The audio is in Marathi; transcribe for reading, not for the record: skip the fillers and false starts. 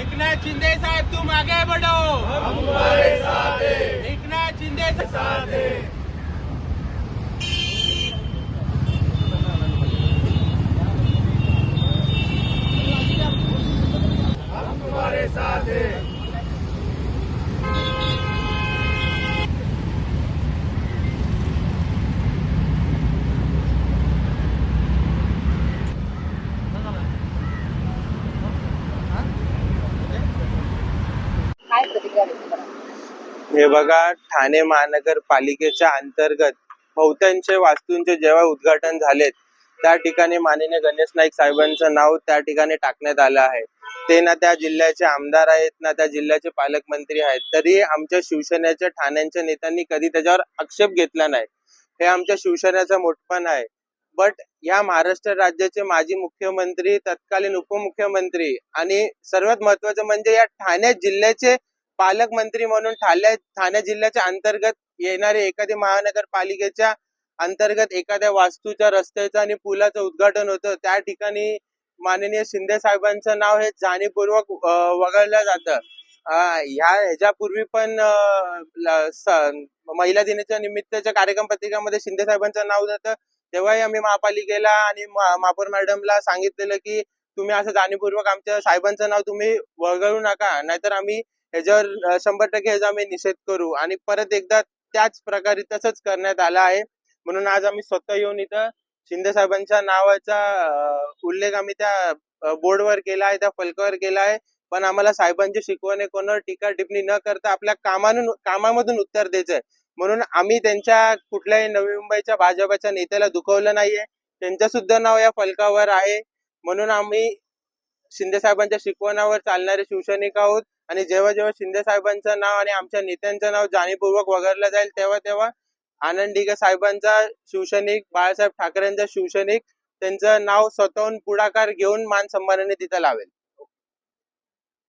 एकनाथ शिंदे साहब तुम आगे बढ़ो, हम तुम्हारे साथ हैं। एकनाथ शिंदे साथ हैं। हम तुम्हारे साथ हैं। काय प्रतिक्रिया व्यक्त करा? हे बघा, ठाणे महानगरपालिकेच्या अंतर्गत बहुतांश वास्तूंचे जेव्हा उद्घाटन झालेत त्या ठिकाणी माननीय गणेश नाईक साहेबांचं नाव त्या ठिकाणी टाकण्यात आलं आहे. ते ना त्या जिल्ह्याचे आमदार आहेत ना त्या जिल्ह्याचे पालकमंत्री आहेत, तरी आमच्या शिवसेनेच्या ठाण्यांच्या नेत्यांनी कधी त्याच्यावर आक्षेप घेतला नाही. हे आमच्या शिवसेनेचं मोठपण आहे. बट या महाराष्ट्र राज्याचे माजी मुख्यमंत्री, तत्कालीन उपमुख्यमंत्री आणि सर्वात महत्वाचं म्हणजे या ठाणे जिल्ह्याचे पालकमंत्री म्हणून ठाणे जिल्ह्याच्या अंतर्गत येणारे एखाद्या महानगरपालिकेच्या अंतर्गत एखाद्या वास्तूच्या, रस्त्याचं आणि पुलाचं उद्घाटन होतं, त्या ठिकाणी माननीय शिंदे साहेबांचं नाव हे जाणीवपूर्वक वगळलं जातं. ह्याच्यापूर्वी पण महिला दिनाच्या निमित्ताच्या कार्यक्रम पत्रिकामध्ये शिंदे साहेबांचं नाव जातं, तेव्हाही आम्ही महापालिकेला आणि महापौर मॅडमला सांगितलेलं की तुम्ही असं जाणीवपूर्वक आमच्या साहेबांचं नाव तुम्ही वगळू नका, नाहीतर आम्ही ह्याच्यावर 100% ह्याचा आम्ही निषेध करू. आणि परत एकदा त्याच प्रकारे तसंच करण्यात आलं आहे. म्हणून आज आम्ही स्वतः येऊन इथं शिंदे साहेबांच्या नावाचा उल्लेख आम्ही त्या बोर्डवर केला आहे, त्या फलकावर केला आहे. पण आम्हाला साहेबांची शिकवण कोणावर टीका टिप्पणी न करता आपल्या कामामधून उत्तर द्यायचंय. म्हणून आम्ही त्यांच्या कुठल्याही नवी मुंबईच्या भाजपच्या नेत्याला दुखवलं नाहीये. त्यांचं सुद्धा नाव या फलकावर आहे. म्हणून आम्ही शिंदे साहेबांच्या शिकवणावर चालणारे शिवसैनिक आहोत. आणि जेव्हा जेव्हा शिंदे साहेबांचं नाव आणि आमच्या नेत्यांचं नाव जाणीवपूर्वक वगळलं जाईल तेव्हा तेव्हा आनंद दिघे साहेबांचा शिवसैनिक, बाळासाहेब ठाकरेंचा शिवसैनिक त्यांचं नाव स्वतःहून पुढाकार घेऊन मान सन्मानाने तिथं लावेल.